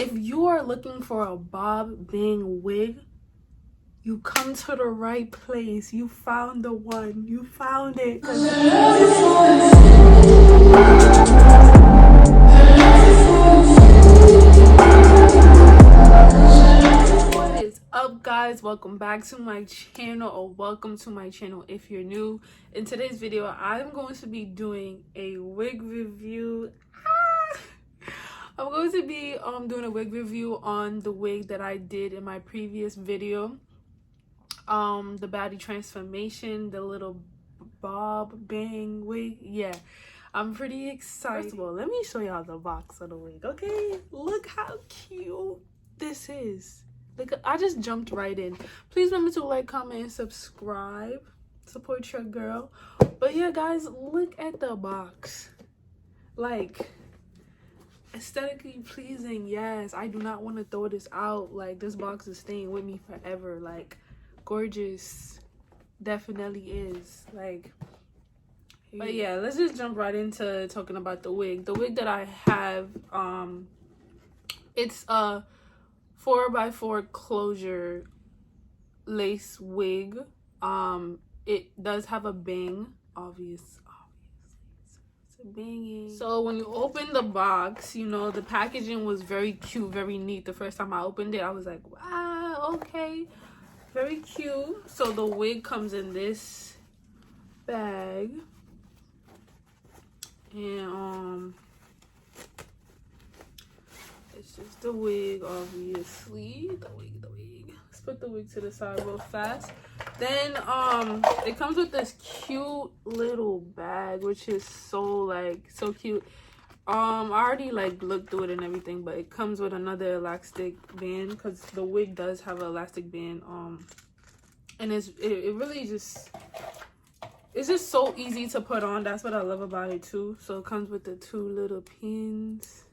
If you are looking for a bob bang wig, you come to the right place. You found the one. You found it. What is up, guys? Welcome back to my channel, or welcome to my channel if you're new. In today's video, I'm going to be doing a wig review. I'm going to be doing a wig review on the wig that I did in my previous video. The baddie transformation, the little bob bang wig. Yeah, I'm pretty excited. First of all, let me show y'all the box of the wig, okay? Look how cute this is. Look, I just jumped right in. Please remember to like, comment, and subscribe. Support your girl. But yeah, guys, look at the box. Like, aesthetically pleasing. Yes, I do not want to throw this out. Like, this box is staying with me forever. Like, gorgeous definitely is. Like, but yeah, let's just jump right into talking about the wig. The wig that I have, it's a 4x4 closure lace wig. It does have a bang, obviously. Banging. So when you open the box, you know, the packaging was very cute, very neat. The first time I opened it, I was like, wow, okay, very cute. So the wig comes in this bag, and it's just the wig, obviously. The wig. Let's put the wig to the side real fast. Then it comes with this cute little bag, which is so cute. I already like looked through it and everything, but it comes with another elastic band, because the wig does have an elastic band. And it really just, it's just so easy to put on. That's what I love about it too. So it comes with the two little pins,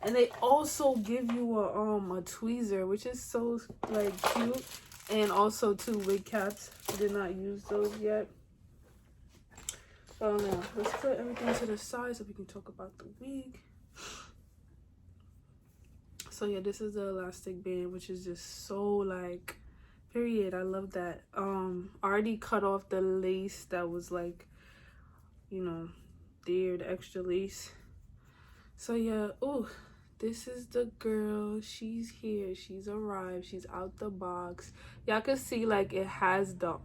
and they also give you a tweezer, which is so like cute. And also two wig caps. I did not use those yet. Well, now let's put everything to the side so we can talk about the wig. So yeah, this is the elastic band, which is just so like, period. I love that. I already cut off the lace that was like, you know, there, the extra lace. So yeah, ooh. This is the girl. She's here. She's arrived. She's out the box. Y'all can see like it has the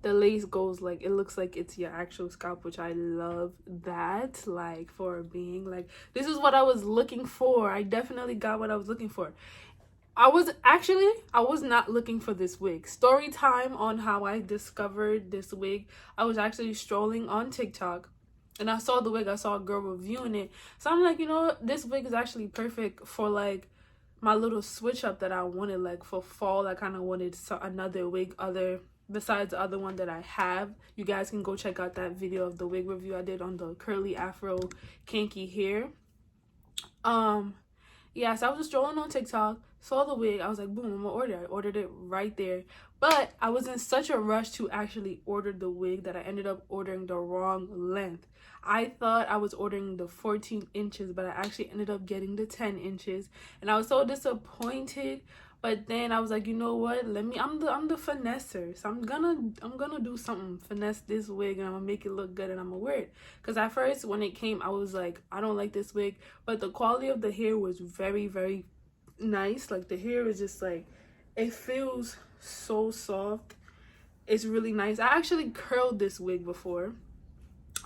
lace goes like, it looks like it's your actual scalp, which I love that. Like, for being like, this is what I was looking for. I definitely got what I was looking for. I was not looking for this wig. Story time on how I discovered this wig. I was actually strolling on TikTok, and I saw the wig. I saw a girl reviewing it. So I'm like, you know what? This wig is actually perfect for like my little switch up that I wanted. Like for fall, I kind of wanted another wig besides the other one that I have. You guys can go check out that video of the wig review I did on the curly afro kinky hair. Yeah, so I was just strolling on TikTok, saw the wig. I was like, boom, I'm gonna order it. I ordered it right there. But I was in such a rush to actually order the wig that I ended up ordering the wrong length. I thought I was ordering the 14 inches, but I actually ended up getting the 10 inches. And I was so disappointed. But then I was like, you know what? I'm the finesser. So I'm gonna do something, finesse this wig, and I'm gonna make it look good, and I'm gonna wear it. Because at first when it came, I was like, I don't like this wig. But the quality of the hair was very, very nice. Like, the hair is just like, it feels so soft. It's really nice. I actually curled this wig before.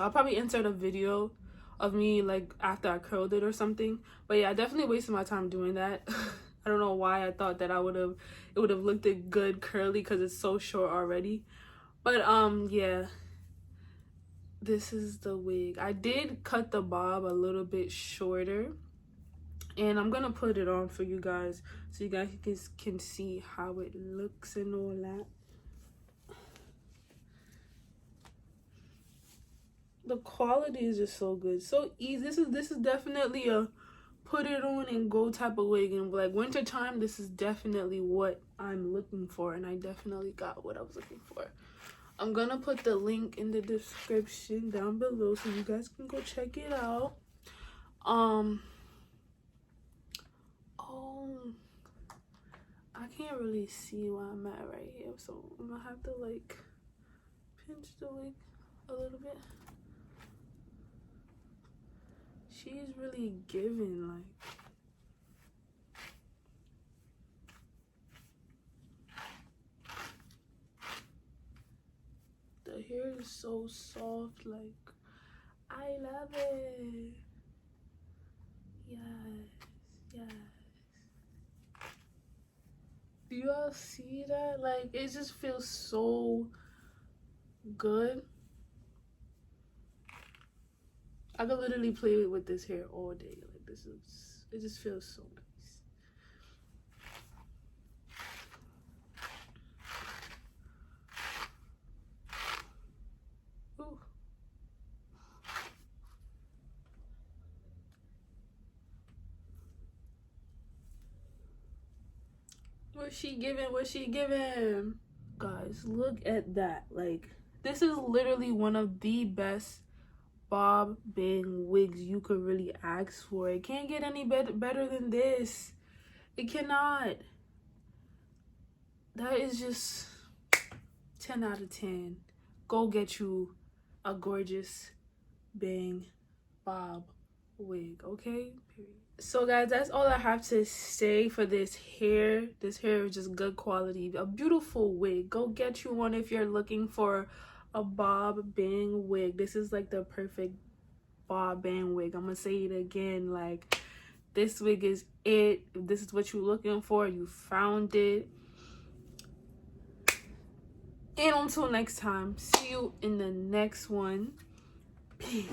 I'll probably insert a video of me like after I curled it or something. But yeah, I definitely wasted my time doing that. I don't know why I thought that it would have looked good curly, because it's so short already. But yeah, this is the wig. I did cut the bob a little bit shorter, and I'm gonna put it on for you guys so you guys can see how it looks and all that. The quality is just so good, so easy. This is definitely a put it on and go type of wig. And like winter time, this is definitely what I'm looking for, and I definitely got what I was looking for. I'm gonna put the link in the description down below so you guys can go check it out. can't really see where I'm at right here, so I'm gonna have to like pinch the wig a little bit. She's really giving like. The hair is so soft, like I love it. Yes. Do y'all see that? Like it just feels so good. I could literally play with this hair all day. Like this is, it just feels so nice. Ooh. What's she giving? What's she giving? Guys, look at that. Like this is literally one of the best bob bang wigs you could really ask for. It can't get any better than this. It cannot. That is just 10 out of 10. Go get you a gorgeous bang bob wig, okay? Period. So guys, that's all I have to say for this hair. This hair is just good quality, a beautiful wig. Go get you one if you're looking for a bob bang wig. This is like the perfect bob bang wig. I'm gonna say it again, like this wig is it. If this is what you're looking for, you found it. And until next time, see you in the next one. Peace.